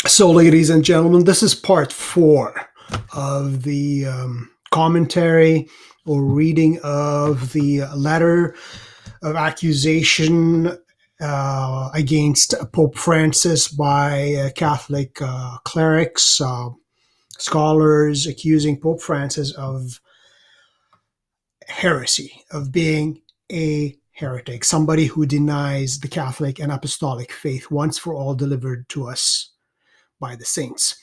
So, ladies and gentlemen, this is part 4 of the commentary or reading of the letter of accusation against Pope Francis by Catholic clerics, scholars accusing Pope Francis of heresy, of being a heretic, somebody who denies the Catholic and Apostolic faith once for all delivered to us by the saints.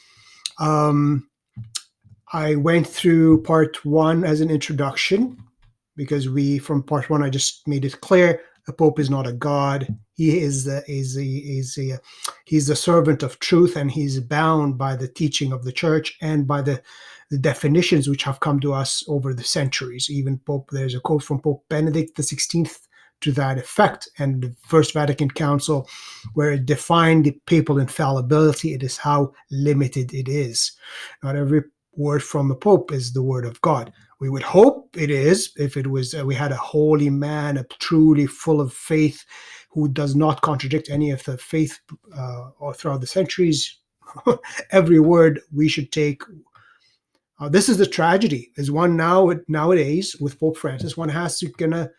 I went through part 1 as an introduction because from part 1, I just made it clear the Pope is not a god. He is he's the servant of truth, and he's bound by the teaching of the church and by the definitions which have come to us over the centuries. Even there's a quote from Pope Benedict XVI to that effect, and the First Vatican Council, where it defined the papal infallibility. It is how limited it is. Not every word from the Pope is the word of God. We would hope it is, if it was we had a holy man, a truly full of faith, who does not contradict any of the faith or throughout the centuries. Every word we should take. This is the tragedy. Is one nowadays with Pope Francis, one has to gonna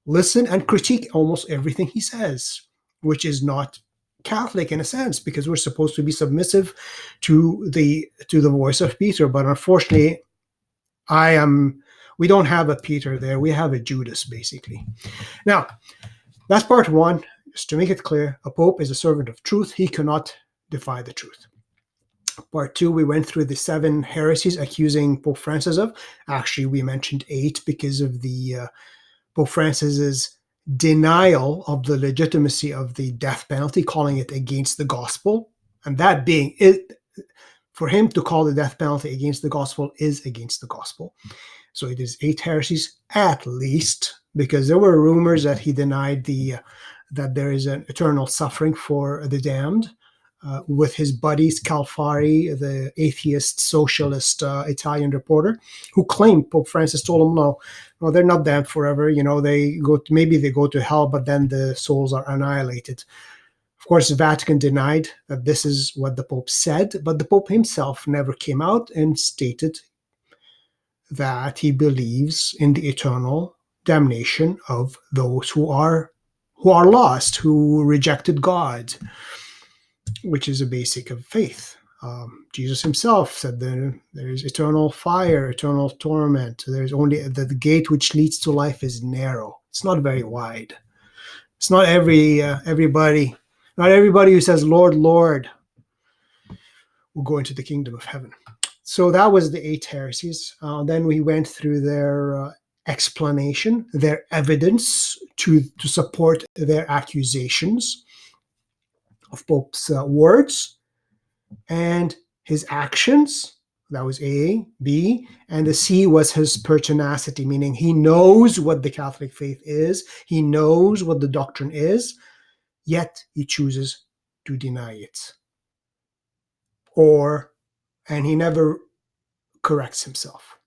listen and critique almost everything he says, which is not Catholic in a sense, because we're supposed to be submissive to the voice of Peter. But unfortunately, we don't have a Peter there. We have a Judas, basically. Now, that's part 1. Just to make it clear, a Pope is a servant of truth. He cannot defy the truth. Part 2, we went through the 7 heresies accusing Pope Francis of. Actually, we mentioned 8 because of the Pope Francis's denial of the legitimacy of the death penalty, calling it against the gospel. And that being it, for him to call the death penalty against the gospel is against the gospel. So it is 8 heresies at least, because there were rumors that he denied that there is an eternal suffering for the damned. With his buddy Scalfari, the atheist socialist Italian reporter, who claimed Pope Francis told him, no, they're not damned forever. Maybe they go to hell, but then the souls are annihilated. Of course, the Vatican denied that this is what the Pope said, but the Pope himself never came out and stated that he believes in the eternal damnation of those who are lost, who rejected God, which is a basic of faith. Jesus himself said there is eternal fire, eternal torment. There's only the gate which leads to life is narrow. It's not very wide. It's not everybody who says, Lord, Lord, will go into the kingdom of heaven. So that was the 8 heresies. Then we went through their explanation, their evidence to support their accusations of Pope's words and his actions. That was A. B. And the C was his pertinacity, meaning he knows what the Catholic faith is. He knows what the doctrine is, yet he chooses to deny it. And he never corrects himself.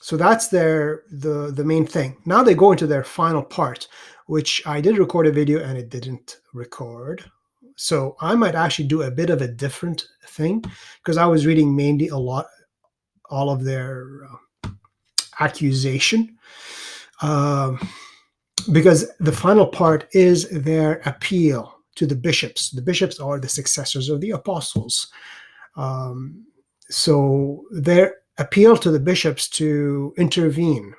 So that's the main thing. Now they go into their final part, which I did record a video and it didn't record. So I might actually do a bit of a different thing, because I was reading mainly all of their accusation, because the final part is their appeal to the bishops. The bishops are the successors of the apostles. So their appeal to the bishops to intervene,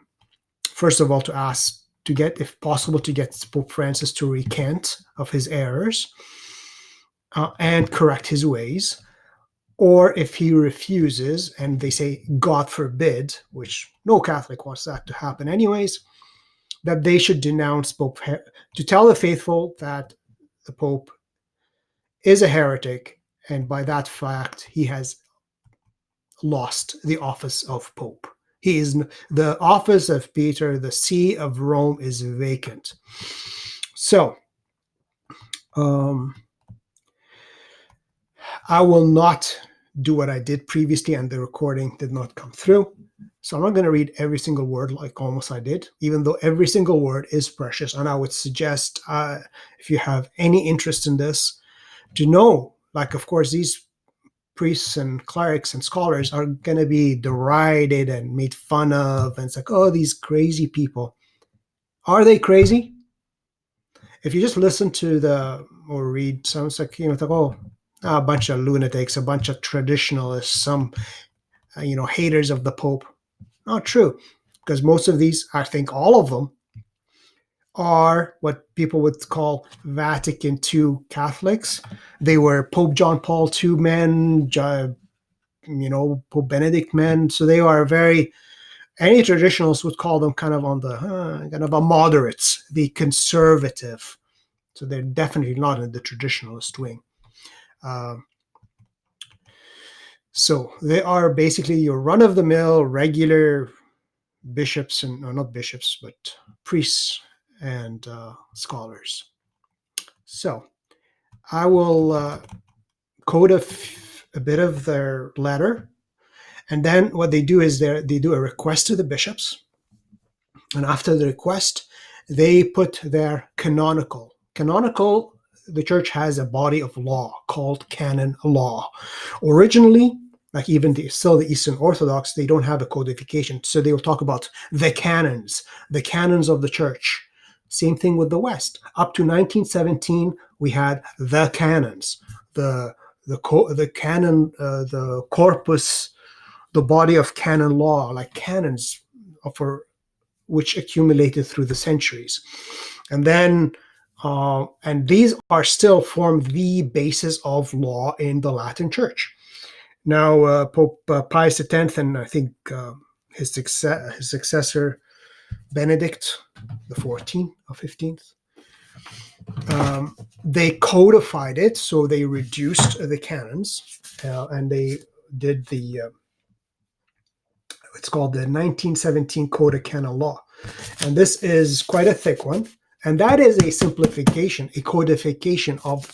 first of all, to ask to get, if possible, to get Pope Francis to recant of his errors and correct his ways. Or if he refuses, and they say, God forbid, which no Catholic wants that to happen anyways, that they should denounce Pope, to tell the faithful that the Pope is a heretic, and by that fact, he has lost the office of Pope. He is the office of Peter, the see of Rome is vacant. So, I will not do what I did previously, and the recording did not come through. So I'm not going to read every single word like almost I did, even though every single word is precious. And I would suggest, if you have any interest in this, to know, like, of course, these priests and clerics and scholars are going to be derided and made fun of. And it's like, oh, these crazy people. Are they crazy? If you just listen to or read some, it's like, like, oh, a bunch of lunatics, a bunch of traditionalists, some, haters of the Pope. Not true. Because most of these, I think all of them, are what people would call Vatican II Catholics. They were Pope John Paul II men, Pope Benedict men. So they are any traditionalists would call them kind of on the kind of a moderates, the conservative. So they're definitely not in the traditionalist wing. So they are basically your run-of-the-mill regular bishops not bishops, but priests and scholars. So I will quote a bit of their letter, and then what they do is they do a request to the bishops, and after the request, they put their canonical. The church has a body of law called canon law. Originally, like even still the Eastern Orthodox, they don't have a codification, so they will talk about the canons of the church. Same thing with the West. Up to 1917, we had the canons, the canon, the corpus, the body of canon law, like canons for which accumulated through the centuries, and then and these are still form the basis of law in the Latin Church. Now, Pope Pius X and I think his successor Benedict the 14th or 15th, they codified it, so they reduced the canons, and they did it's called the 1917 Code of Canon Law. And this is quite a thick one. And that is a simplification, a codification of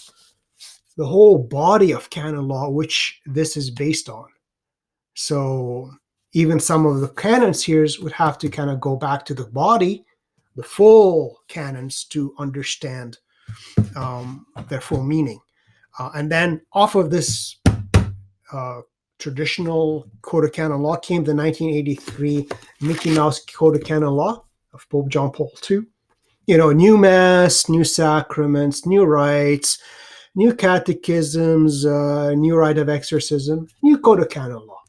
the whole body of canon law, which this is based on. So even some of the canons here would have to kind of go back to the body, the full canons, to understand their full meaning. And then off of this traditional Code of Canon Law came the 1983 Mickey Mouse Code of Canon Law of Pope John Paul II. New Mass, new sacraments, new rites, new catechisms, new rite of exorcism, new Code of Canon Law.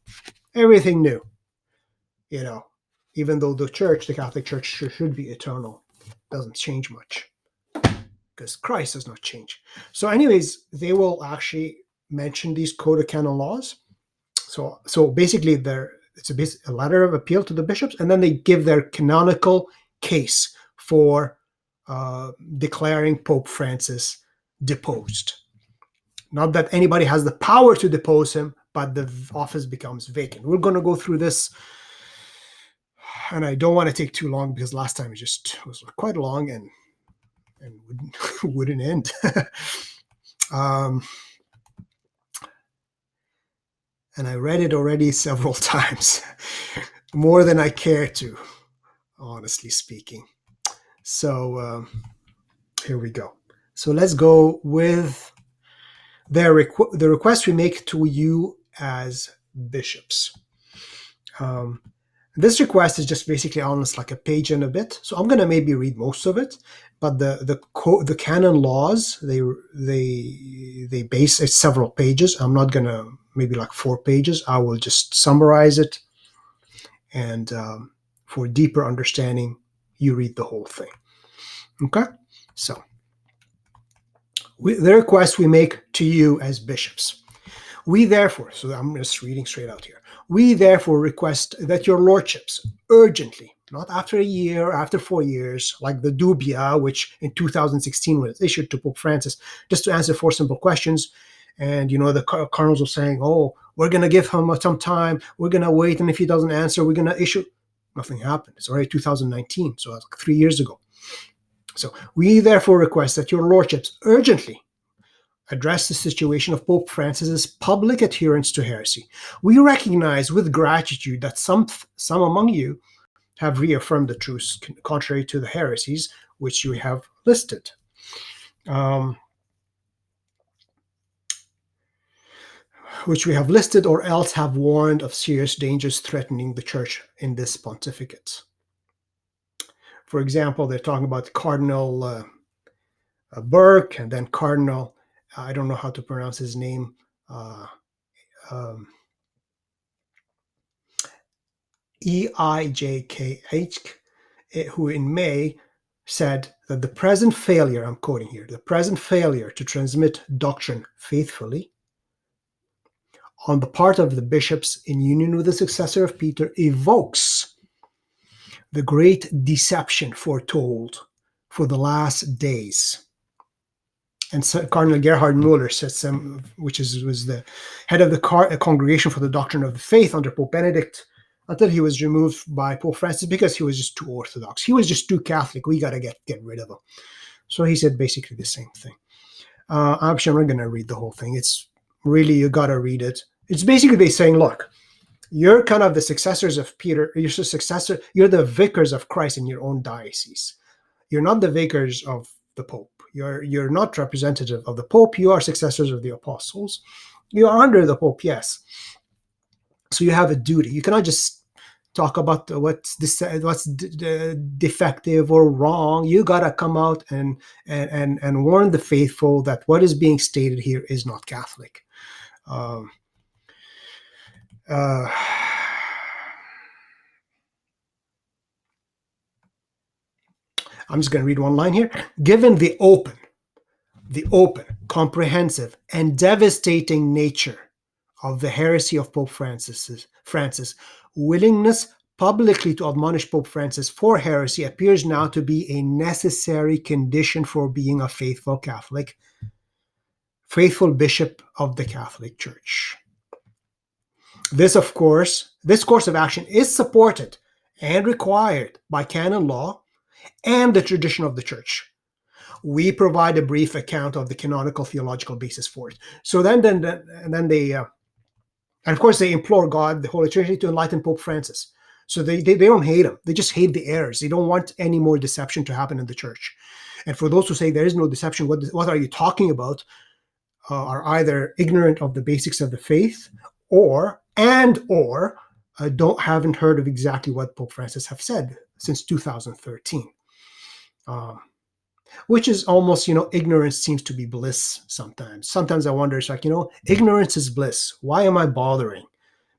Everything new. Even though the Catholic Church should be eternal, doesn't change much because Christ does not change. So anyways, they will actually mention these Code of Canon Laws. So basically, it's a letter of appeal to the bishops, and then they give their canonical case for declaring Pope Francis deposed. Not that anybody has the power to depose him, but the office becomes vacant. We're going to go through this, and I don't want to take too long because last time it was quite long and wouldn't end. And I read it already several times, more than I care to, honestly speaking. So here we go. So let's go with the request we make to you as bishops. This request is just basically almost like a page and a bit. So I'm going to maybe read most of it, but the canon laws, they base it several pages. I'm not going to maybe like 4 pages. I will just summarize it, and for deeper understanding, you read the whole thing. Okay, so the request we make to you as bishops. We therefore, so I'm just reading straight out here. We therefore request that your lordships urgently, not after a year, after 4 years, like the dubia, which in 2016 was issued to Pope Francis, just to answer 4 simple questions. And, the cardinals were saying, oh, we're going to give him some time. We're going to wait. And if he doesn't answer, we're going to issue. Nothing happened. It's already 2019. So that's like 3 years ago. So we therefore request that your lordships urgently address the situation of Pope Francis's public adherence to heresy. We recognize with gratitude that some among you have reaffirmed the truths contrary to the heresies which you have listed. which we have listed or else have warned of serious dangers threatening the church in this pontificate. For example, they're talking about Cardinal Burke, and then Cardinal, I don't know how to pronounce his name, EIJKH, who in May said that the present failure, I'm quoting here, the present failure to transmit doctrine faithfully on the part of the bishops in union with the successor of Peter evokes the great deception foretold for the last days. And so Cardinal Gerhard Muller says, was the head of the Congregation for the Doctrine of the Faith under Pope Benedict, until he was removed by Pope Francis because he was just too orthodox. He was just too Catholic. We got to get rid of him. So he said basically the same thing. Actually, I'm not going to read the whole thing. It's really, you got to read it. It's basically saying, look, you're kind of the successors of Peter. You're the vicars of Christ in your own diocese. You're not the vicars of the Pope. You're not representative of the Pope. You are successors of the apostles. You are under the Pope, yes. So you have a duty. You cannot just talk about what's defective or wrong. You gotta come out and warn the faithful that what is being stated here is not Catholic. I'm just going to read one line here. Given the open, comprehensive, and devastating nature of the heresy of Pope Francis, willingness publicly to admonish Pope Francis for heresy appears now to be a necessary condition for being a faithful Catholic, faithful bishop of the Catholic Church. This course of action is supported and required by canon law and the tradition of the Church. We provide a brief account of the canonical theological basis for it. So then they, and of course, they implore God, the Holy Trinity, to enlighten Pope Francis. So they don't hate him. They just hate the errors. They don't want any more deception to happen in the Church. And for those who say there is no deception, what are you talking about? Are either ignorant of the basics of the faith, or haven't heard of exactly what Pope Francis have said since 2013. Which is almost, ignorance seems to be bliss sometimes. Sometimes I wonder, it's like, ignorance is bliss. Why am I bothering?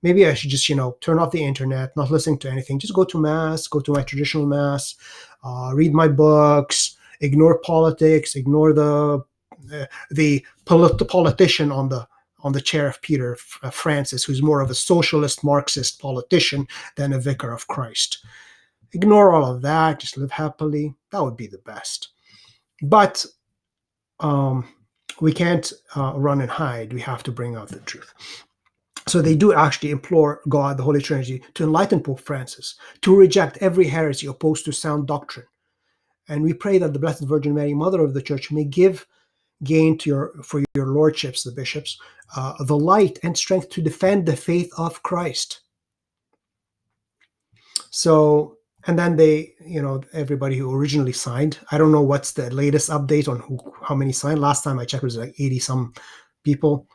Maybe I should just, turn off the internet, not listening to anything. Just go to Mass, go to my traditional Mass, read my books, ignore politics, ignore the politician on the chair of Peter Francis, who's more of a socialist Marxist politician than a vicar of Christ. Ignore all of that, just live happily. That would be the best. But we can't run and hide. We have to bring out the truth. So they do actually implore God, the Holy Trinity, to enlighten Pope Francis, to reject every heresy opposed to sound doctrine. And we pray that the Blessed Virgin Mary, Mother of the Church, may give gain for your lordships, the bishops, the light and strength to defend the faith of Christ. So, and then they, everybody who originally signed, I don't know what's the latest update on how many signed. Last time I checked, it was like 80 some people.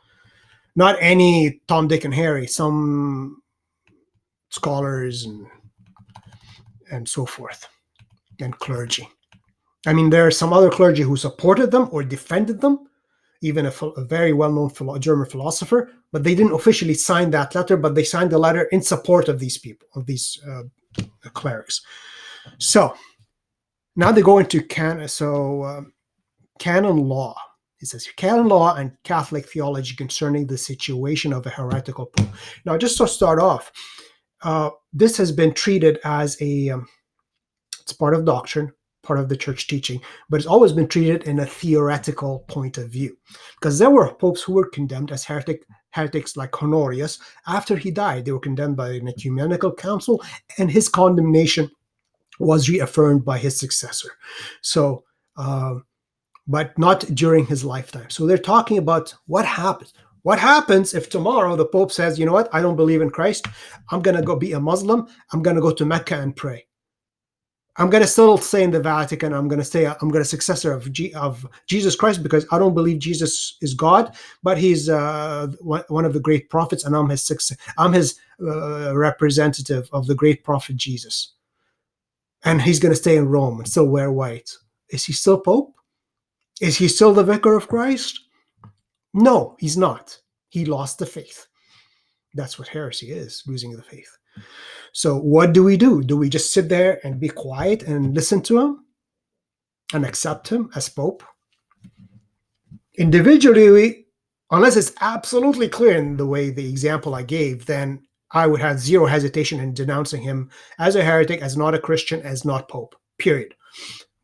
Not any Tom, Dick, and Harry, some scholars and so forth, and clergy. I mean, there are some other clergy who supported them or defended them, even a very well-known German philosopher, but they didn't officially sign that letter, but they signed the letter in support of these people, of these clerics. So now they go into canon law. It says canon law and Catholic theology concerning the situation of a heretical pope. Now, just to start off, this has been treated as it's part of doctrine, part of the church teaching, but it's always been treated in a theoretical point of view, because there were popes who were condemned as heretics like Honorius. After he died, they were condemned by an ecumenical council, and his condemnation was reaffirmed by his successor. So, but not during his lifetime. So they're talking about what happens. What happens if tomorrow the Pope says, you know what, I don't believe in Christ. I'm going to go be a Muslim. I'm going to go to Mecca and pray. I'm going to still stay in the Vatican. I'm going to successor of Jesus Christ, because I don't believe Jesus is God, but he's one of the great prophets, and I'm his representative of the great prophet Jesus. And he's going to stay in Rome and still wear white. Is he still Pope? Is he still the vicar of Christ? No, he's not. He lost the faith. That's what heresy is, losing the faith. So what do? Do we just sit there and be quiet and listen to him and accept him as Pope? Individually, unless it's absolutely clear in the way the example I gave, then I would have zero hesitation in denouncing him as a heretic, as not a Christian, as not Pope, period.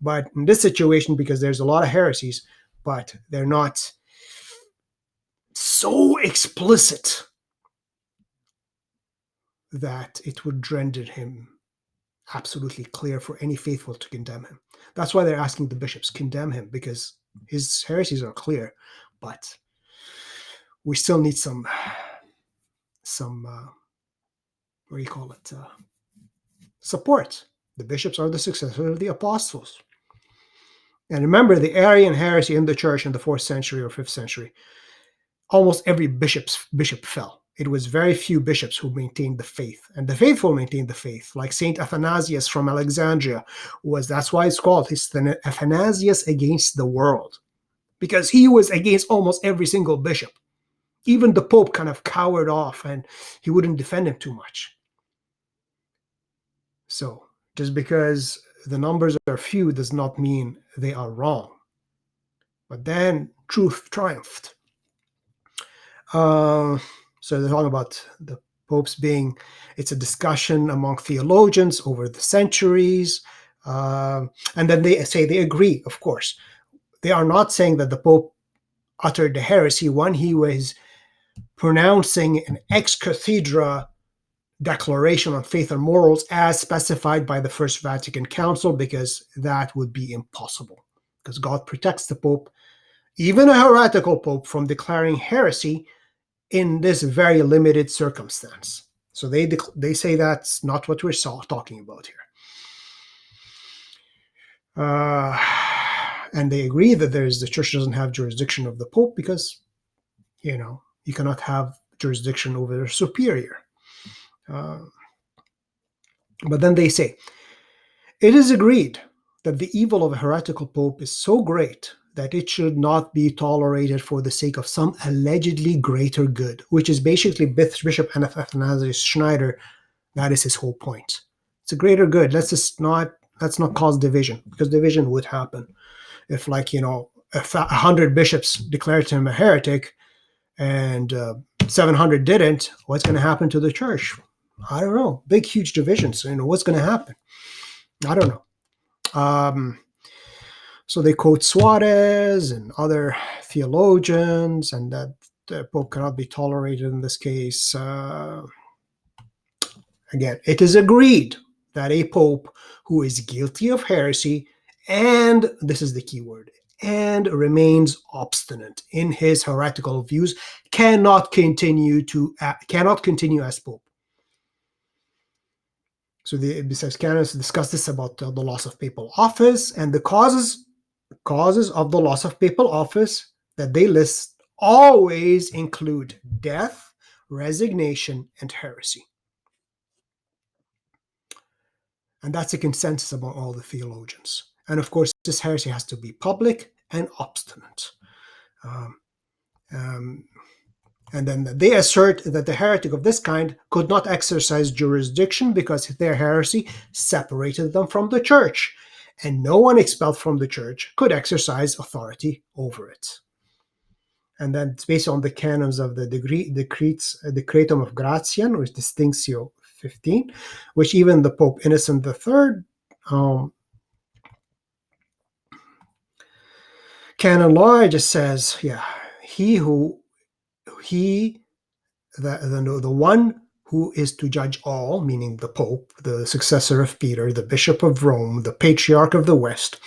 But in this situation, because there's a lot of heresies, but they're not so explicit that it would render him absolutely clear for any faithful to condemn him. That's why they're asking the bishops, condemn him, because his heresies are clear, but we still need some what do you call it, support. The bishops are the successors of the apostles. And remember, the Arian heresy in the church in the 4th century or 5th century, almost every bishop fell. It was very few bishops who maintained the faith, and the faithful maintained the faith, like Saint Athanasius from Alexandria that's why it's called Athanasius against the world, because he was against almost every single bishop. Even the Pope kind of cowered off, and he wouldn't defend him too much. So just because the numbers are few does not mean they are wrong. But then truth triumphed. So they're talking about the popes it's a discussion among theologians over the centuries. And then they say they agree, of course. They are not saying that the Pope uttered the heresy when he was pronouncing an ex cathedra declaration on faith and morals as specified by the First Vatican Council, because that would be impossible, because God protects the Pope, even a heretical Pope, from declaring heresy in this very limited circumstance. So they say that's not what we're talking about here. And they agree that the church doesn't have jurisdiction of the Pope, because, you cannot have jurisdiction over their superior. But then they say, it is agreed that the evil of a heretical Pope is so great that it should not be tolerated for the sake of some allegedly greater good, which is basically Bishop Athanasius Schneider. That is his whole point. It's a greater good. Let's not cause division, because division would happen if, 100 bishops declared him a heretic and 700 didn't. What's going to happen to the church? I don't know. Big, huge divisions. What's going to happen? I don't know. So they quote Suarez and other theologians, and that the Pope cannot be tolerated in this case. Again, it is agreed that a Pope who is guilty of heresy, and this is the key word, and remains obstinate in his heretical views, cannot continue as Pope. So besides canons discuss this about the loss of papal office, and the causes of the loss of papal office that they list always include death, resignation, and heresy. And that's a consensus among all the theologians. And of course, this heresy has to be public and obstinate. And then they assert that the heretic of this kind could not exercise jurisdiction because their heresy separated them from the church, and no one expelled from the church could exercise authority over it. And then it's based on the canons of the Decretum of Gratian, which Distinctio 15, which even the Pope Innocent III canon law just says, the one who is to judge all, meaning the Pope, the successor of Peter, the Bishop of Rome, the Patriarch of the West,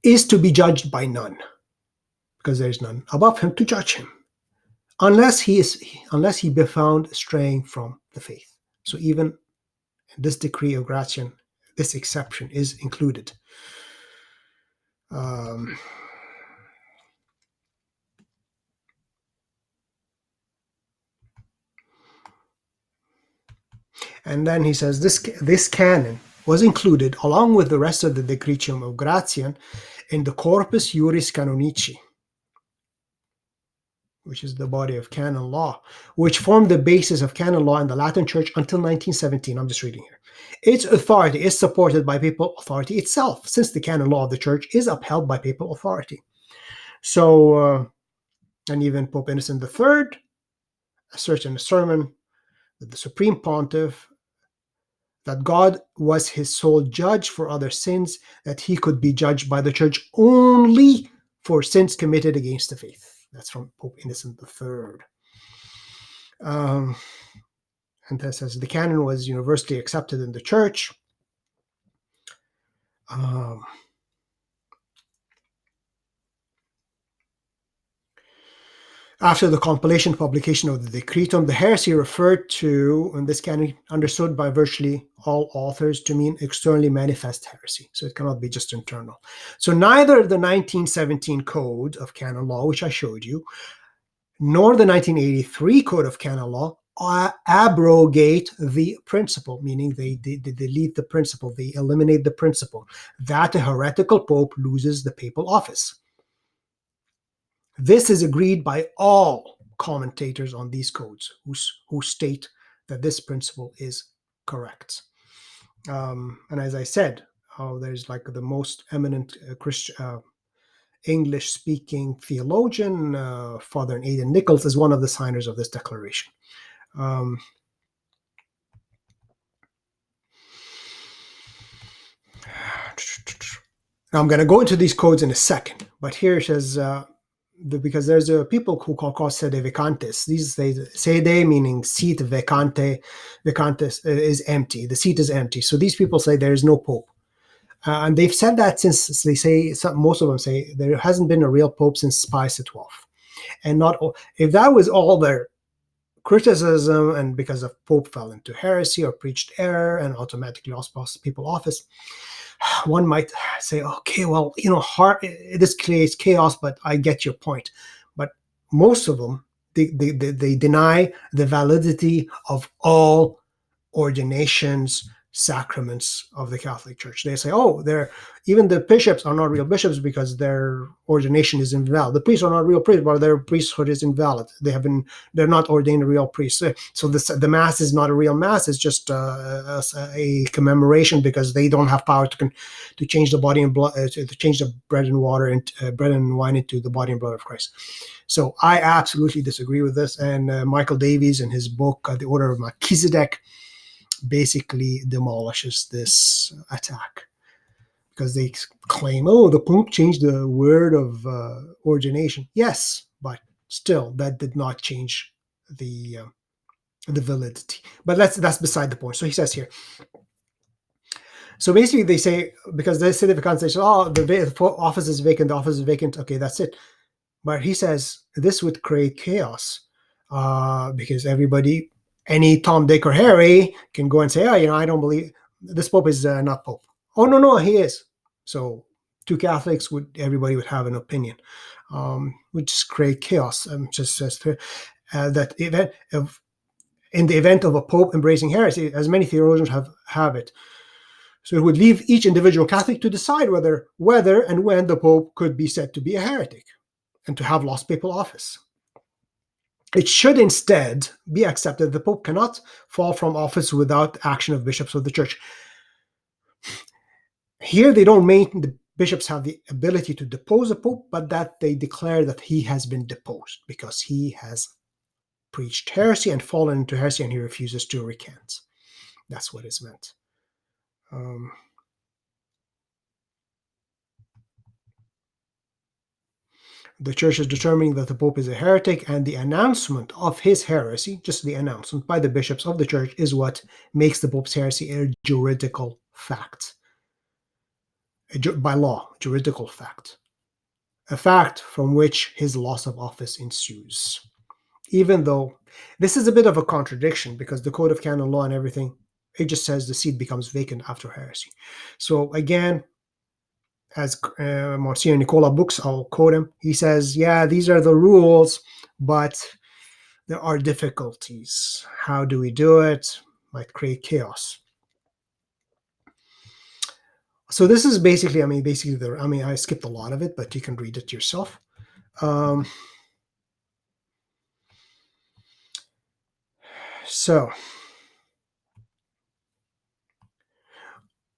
is to be judged by none, because there is none above him to judge him, unless he be found straying from the faith. So even in this decree of Gratian, this exception is included. And then he says this canon was included along with the rest of the Decretium of Gratian in the Corpus Juris Canonici, which is the body of canon law, which formed the basis of canon law in the Latin Church until 1917. I'm just reading here. Its authority is supported by papal authority itself, since the canon law of the Church is upheld by papal authority. So, and even Pope Innocent III asserts in a sermon that the Supreme Pontiff, that God was his sole judge for other sins, that he could be judged by the Church only for sins committed against the faith. That's from Pope Innocent III. And that says the canon was universally accepted in the Church. After the compilation publication of the Decretum, the heresy referred to in this canon understood by virtually all authors to mean externally manifest heresy. So it cannot be just internal. So neither the 1917 Code of Canon Law, which I showed you, nor the 1983 Code of Canon Law abrogate the principle, meaning they delete the principle, they eliminate the principle that a heretical pope loses the papal office. This is agreed by all commentators on these codes who state that this principle is correct. And as I said, there's like the most eminent Christian English-speaking theologian, Father Aidan Nichols, is one of the signers of this declaration. Now I'm going to go into these codes in a second, but here it says, because there's people who call sede vacantes. These sede meaning seat, vacante. Vacantes is empty. The seat is empty. So these people say there is no pope. And they've said that since they say, most of them say there hasn't been a real pope since Pius XII. And not all, if that was all their criticism, and because the pope fell into heresy or preached error and automatically lost papal office, one might say, okay, well, this creates chaos, but I get your point. But most of them, they deny the validity of all ordinations, sacraments of the Catholic Church. They say, even the bishops are not real bishops because their ordination is invalid. The priests are not real priests, but their priesthood is invalid. They're not ordained a real priest. So the mass is not a real mass. It's just a commemoration because they don't have power to change the body and blood, to change the bread and water and bread and wine into the body and blood of Christ. So I absolutely disagree with this. And Michael Davies, in his book, The Order of Melchizedek, basically demolishes this attack because they claim, the Pope changed the word of ordination. Yes, but still, that did not change the validity. But that's beside the point. So he says here. So basically, they say, because they say the conversation, the office is vacant, the office is vacant. Okay, that's it. But he says this would create chaos because everybody, any Tom, Dick, or Harry can go and say, I don't believe this Pope is not Pope. Oh, no, he is. So two Catholics, everybody would have an opinion, would just create chaos. Just says that in the event of a Pope embracing heresy, as many theologians have it. So it would leave each individual Catholic to decide whether and when the Pope could be said to be a heretic and to have lost papal office. It should instead be accepted the Pope cannot fall from office without action of bishops of the Church. Here they don't mean the bishops have the ability to depose a Pope, but that they declare that he has been deposed because he has preached heresy and fallen into heresy and he refuses to recant. That's what is meant. The Church is determining that the Pope is a heretic, and the announcement of his heresy, just the announcement by the bishops of the Church, is what makes the Pope's heresy a juridical fact. By law, juridical fact. A fact from which his loss of office ensues. Even though this is a bit of a contradiction because the Code of Canon Law and everything It just says the seat becomes vacant after heresy. So again, as Monsignor Nicola Books, I'll quote him. He says, yeah, these are the rules, but there are difficulties. How do we do it? Might create chaos. So this is basically, I skipped a lot of it, but you can read it yourself. So,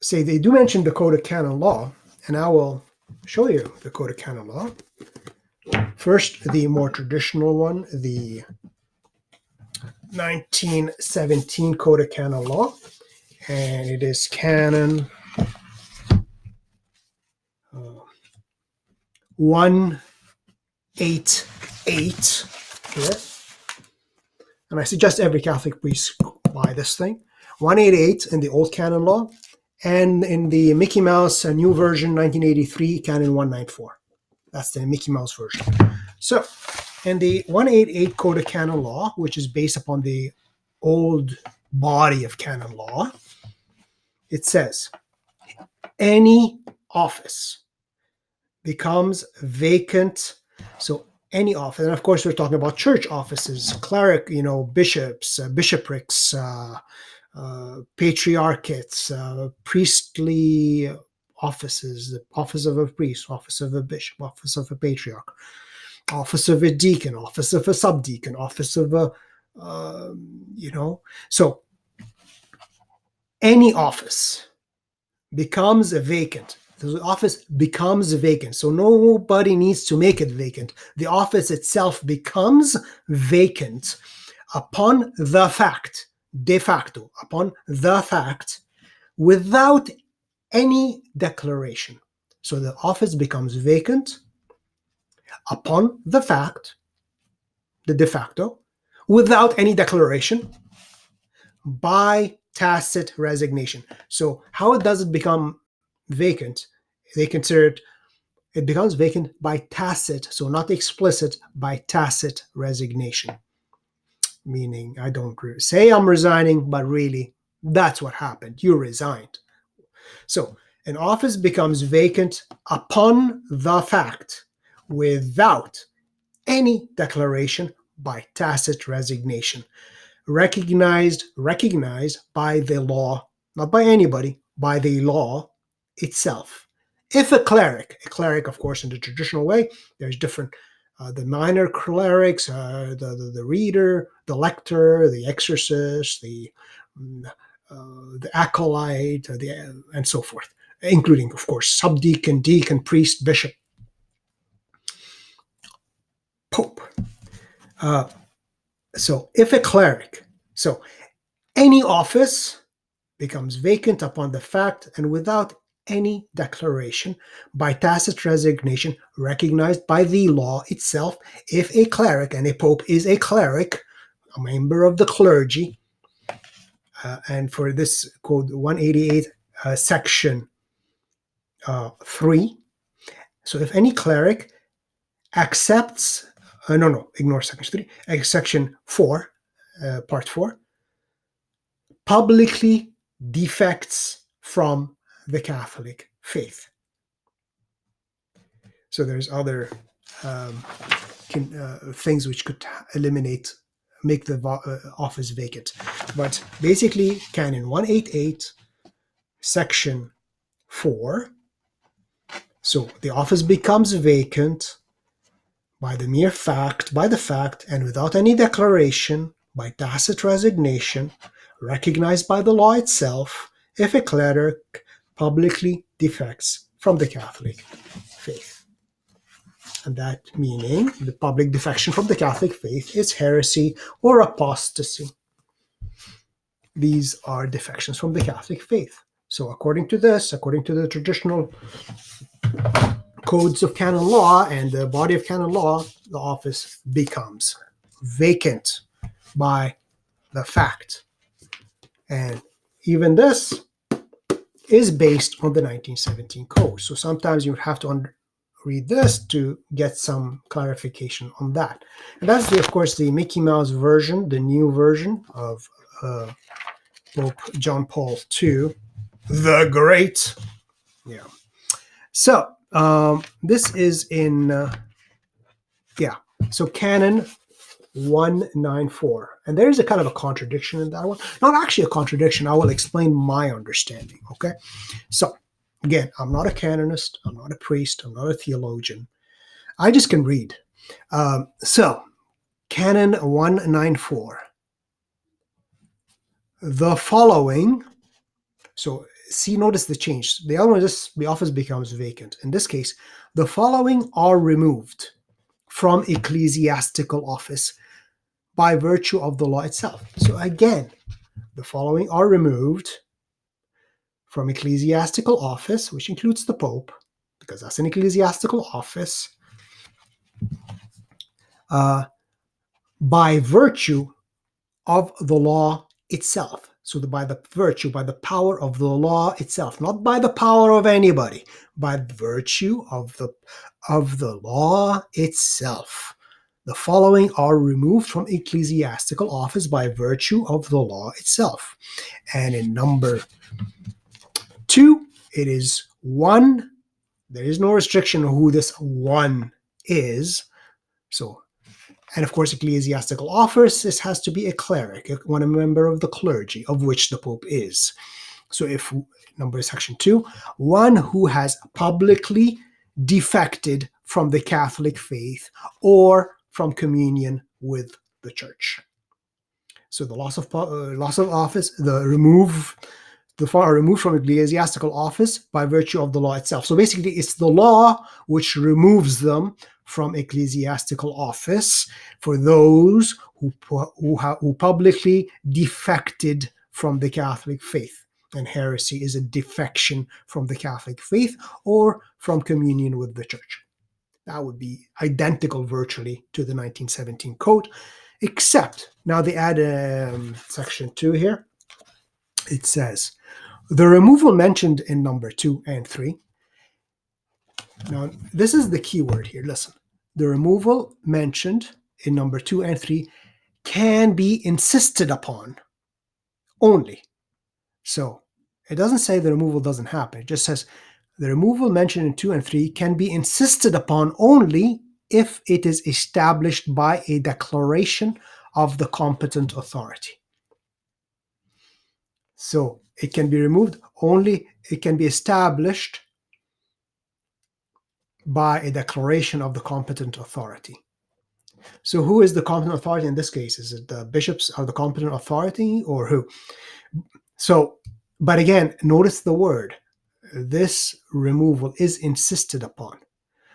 say they do mention the Code of Canon Law, and I will show you the Code of Canon Law. First, the more traditional one, the 1917 Code of Canon Law, and it is Canon 188 here. And I suggest every Catholic priest buy this thing. 188 in the Old Canon Law, and in the Mickey Mouse new version, 1983, Canon 194. That's the Mickey Mouse version. So, in the 188 Code of Canon Law, which is based upon the old body of canon law, it says, any office becomes vacant. So any office, and of course we're talking about church offices, cleric, bishops, bishoprics, patriarchates, priestly offices, the office of a priest, office of a bishop, office of a patriarch, office of a deacon, office of a subdeacon, office of a, So any office becomes vacant. The office becomes vacant. So nobody needs to make it vacant. The office itself becomes vacant upon the fact, de facto, upon the fact, without any declaration. So the office becomes vacant upon the fact, the de facto, without any declaration, by tacit resignation. So how does it become vacant? They consider it becomes vacant by tacit, so not explicit, by tacit resignation. Meaning, I don't say I'm resigning, but really, that's what happened. You resigned. So an office becomes vacant upon the fact, without any declaration, by tacit resignation. Recognized by the law, not by anybody, by the law itself. If a cleric, of course, in the traditional way, there's different, the minor clerics, the reader, the lector, the exorcist, the acolyte, and so forth, including, of course, subdeacon, deacon, priest, bishop, pope. So if a cleric, so any office becomes vacant upon the fact and without any declaration, by tacit resignation, recognized by the law itself, if a cleric, and a pope is a cleric, a member of the clergy, and for this code 188, section 3, so if any cleric accepts, ignore section 3, section 4, part 4, publicly defects from the Catholic faith. So there's other things which could make the office vacant. But basically, Canon 188, section 4, so the office becomes vacant by the fact, and without any declaration, by tacit resignation, recognized by the law itself, if a cleric publicly defects from the Catholic faith. And that meaning the public defection from the Catholic faith is heresy or apostasy. These are defections from the Catholic faith. So according to the traditional codes of canon law and the body of canon law, the office becomes vacant by the fact. And even this is based on the 1917 code. So sometimes you have to read this to get some clarification on that. And that's, of course, the Mickey Mouse version, the new version of the Pope John Paul II, the Great. Yeah. So this is in, so Canon 194. And there is a kind of a contradiction in that one. Not actually a contradiction. I will explain my understanding, okay? So, again, I'm not a canonist. I'm not a priest. I'm not a theologian. I just can read. So, Canon 194. The following, so see, notice the change. The other one, the office becomes vacant. In this case, the following are removed from ecclesiastical office by virtue of the law itself. So again, the following are removed from ecclesiastical office, which includes the Pope, because that's an ecclesiastical office, by virtue of the law itself. So by the virtue, by the power of the law itself, not by the power of anybody, by virtue of the law itself. The following are removed from ecclesiastical office by virtue of the law itself. And in number 2, it is 1. There is no restriction on who this 1 is. So, and of course, ecclesiastical office, this has to be a cleric, a member of the clergy, of which the Pope is. So if number section 2, one who has publicly defected from the Catholic faith or from communion with the Church. So the loss of office, the removed from ecclesiastical office by virtue of the law itself. So basically, it's the law which removes them from ecclesiastical office for those who publicly defected from the Catholic faith. And heresy is a defection from the Catholic faith or from communion with the Church. That would be identical virtually to the 1917 code, except now they add section 2 here. It says, the removal mentioned in number 2 and 3. Now, this is the key word here. Listen. The removal mentioned in number 2 and 3 can be insisted upon only. So it doesn't say the removal doesn't happen. It just says the removal mentioned in 2 and 3 can be insisted upon only if it is established by a declaration of the competent authority. So it can be removed only, it can be established by a declaration of the competent authority. So who is the competent authority in this case? Is it the bishops are the competent authority or who? So, but again, notice the word. This removal is insisted upon.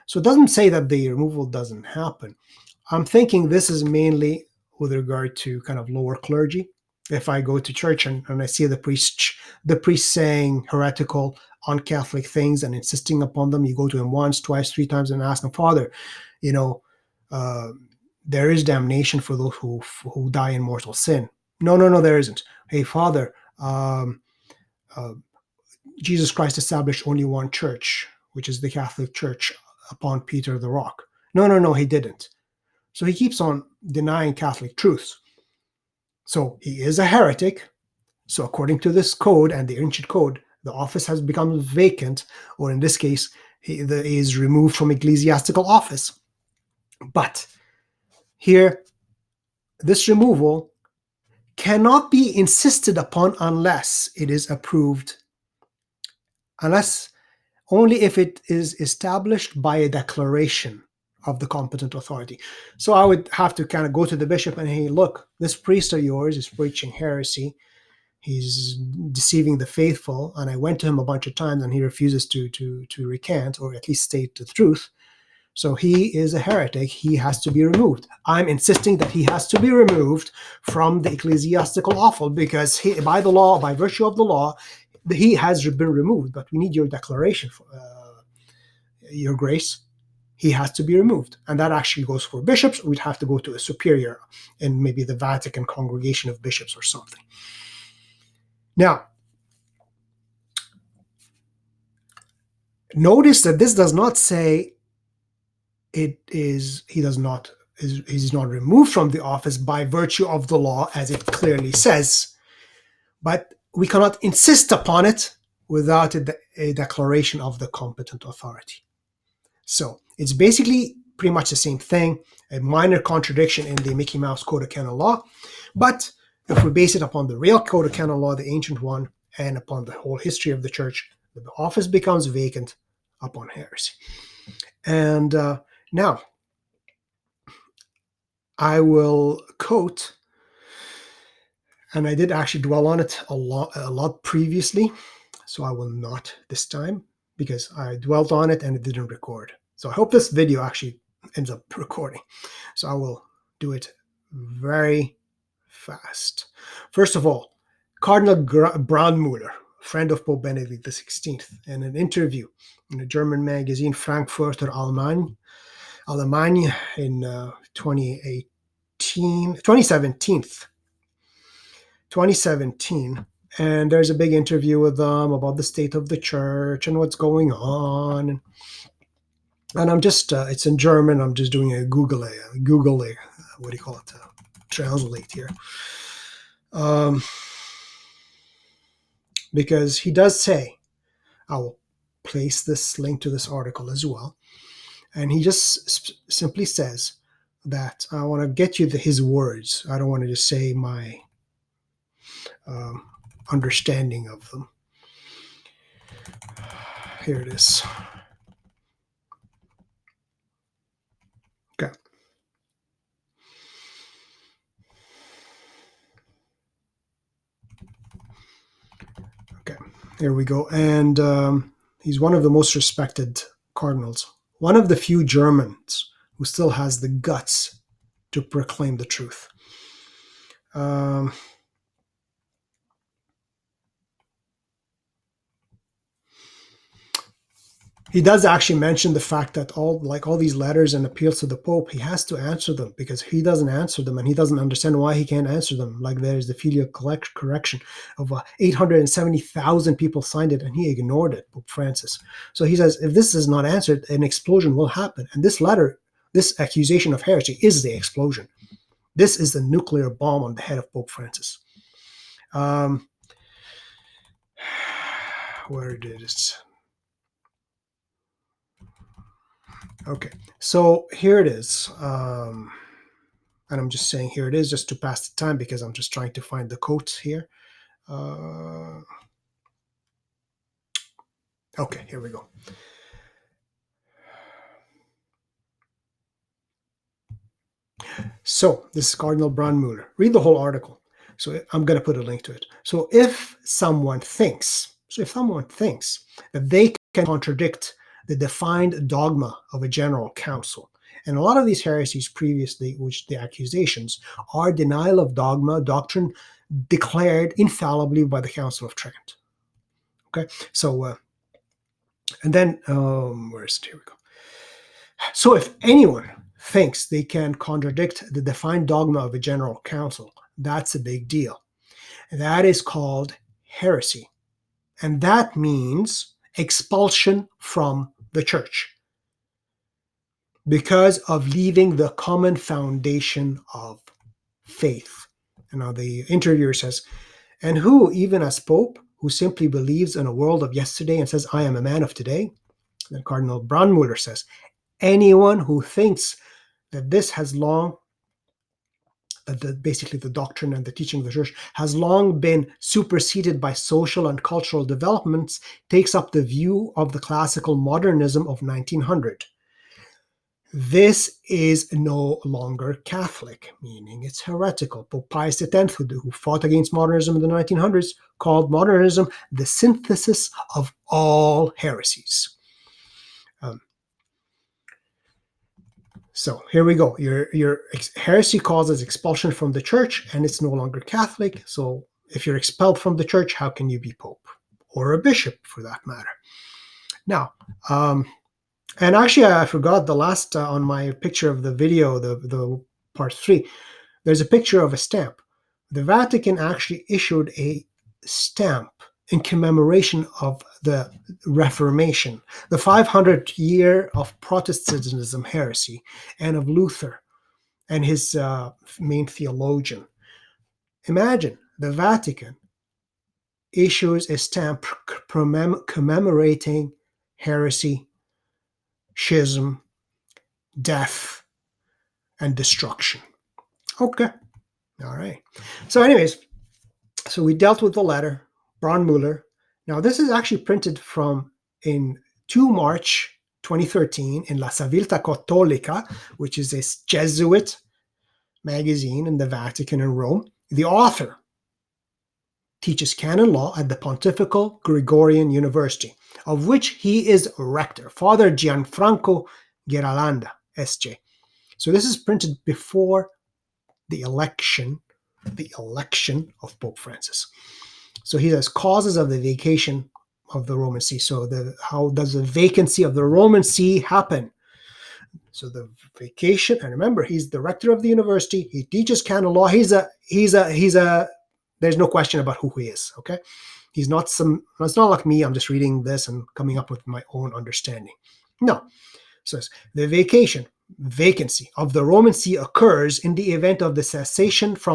So it doesn't say that the removal doesn't happen. I'm thinking this is mainly with regard to kind of lower clergy. If I go to church and I see the priest saying heretical, un-Catholic things and insisting upon them, you go to him once, twice, 3 times and ask him, Father, there is damnation for those who die in mortal sin. No, there isn't. Hey, Father, Jesus Christ established only one church, which is the Catholic Church upon Peter the Rock. No, he didn't. So he keeps on denying Catholic truths. So he is a heretic. So according to this code and the ancient code, the office has become vacant, or in this case, he is removed from ecclesiastical office. But here, this removal cannot be insisted upon unless it is approved, only if it is established by a declaration of the competent authority. So I would have to kind of go to the bishop and, hey, look, this priest of yours is preaching heresy. He's deceiving the faithful. And I went to him a bunch of times and he refuses to recant or at least state the truth. So he is a heretic. He has to be removed. I'm insisting that he has to be removed from the ecclesiastical office because by virtue of the law, he has been removed. But we need your declaration, for your grace. He has to be removed. And that actually goes for bishops. We'd have to go to a superior in maybe the Vatican Congregation of Bishops or something. Now, notice that this does not say he's not removed from the office by virtue of the law, as it clearly says, but we cannot insist upon it without a declaration of the competent authority. So it's basically pretty much the same thing, a minor contradiction in the Mickey Mouse Code of Canon Law. But if we base it upon the real Code of Canon Law, the ancient one, and upon the whole history of the church, the office becomes vacant upon heresy. And now, I will quote, and I did actually dwell on it a lot previously, so I will not this time, because I dwelt on it and it didn't record. So I hope this video actually ends up recording. So I will do it very fast. First of all, Cardinal Brandmüller, friend of Pope Benedict XVI, in an interview in a German magazine, Frankfurter Allgemeine, in 2017. And there's a big interview with them about the state of the church and what's going on. And I'm just, it's in German. I'm just doing a Google, what do you call it? Translate here. Because he does say, I will place this link to this article as well. And he just simply says that I want to get you his words. I don't want to just say my understanding of them. Here it is. Okay. Okay, here we go. And he's one of the most respected cardinals, one of the few Germans who still has the guts to proclaim the truth. He does actually mention the fact that all these letters and appeals to the Pope, he has to answer them because he doesn't answer them and he doesn't understand why he can't answer them. Like there's the filial correction of 870,000 people signed it and he ignored it, Pope Francis. So he says, if this is not answered, an explosion will happen. And this letter, this accusation of heresy is the explosion. This is the nuclear bomb on the head of Pope Francis. Where it is. Okay, so here it is. And I'm just saying here it is just to pass the time because I'm just trying to find the quotes here. Okay, here we go. So this is Cardinal Brandmüller. Read the whole article. So I'm going to put a link to it. So if someone thinks that they can contradict the defined dogma of a general council, and a lot of these heresies previously, which the accusations are denial of doctrine declared infallibly by the Council of Trent. Okay, so and then where is it? Here we go. So if anyone thinks they can contradict the defined dogma of a general council, that's a big deal. That is called heresy. And that means expulsion from the church because of leaving the common foundation of faith. And now the interviewer says, and who, even as Pope, who simply believes in a world of yesterday and says, I am a man of today? Then Cardinal Brandmüller says, anyone who thinks that this has long, basically the doctrine and the teaching of the church has long been superseded by social and cultural developments takes up the view of the classical modernism of 1900. This is no longer Catholic, meaning it's heretical. Pope Pius X, who fought against modernism in the 1900s, called modernism the synthesis of all heresies. So here we go. Your heresy causes expulsion from the church, and it's no longer Catholic. So if you're expelled from the church, how can you be Pope or a bishop, for that matter? Now, and actually, I forgot the last on my picture of the video, the part 3. There's a picture of a stamp. The Vatican actually issued a stamp in commemoration of the Reformation, the 500th year of Protestantism heresy, and of Luther and his main theologian. Imagine the Vatican issues a stamp commemorating heresy, schism, death, and destruction. Okay. All right. So anyways, so we dealt with the letter, Braunmüller. Now this is actually printed in 2 March 2013 in La Civiltà Cattolica, which is a Jesuit magazine in the Vatican in Rome. The author teaches canon law at the Pontifical Gregorian University, of which he is rector, Father Gianfranco Giralanda, S.J. So this is printed before the election of Pope Francis. So he has causes of the vacation of the Roman See. So how does the vacancy of the Roman See happen? So the vacation, and remember, he's the rector of the university. He teaches canon law. He's a. There's no question about who he is. Okay, it's not like me. I'm just reading this and coming up with my own understanding. No, so the vacancy of the Roman See occurs in the event of the cessation from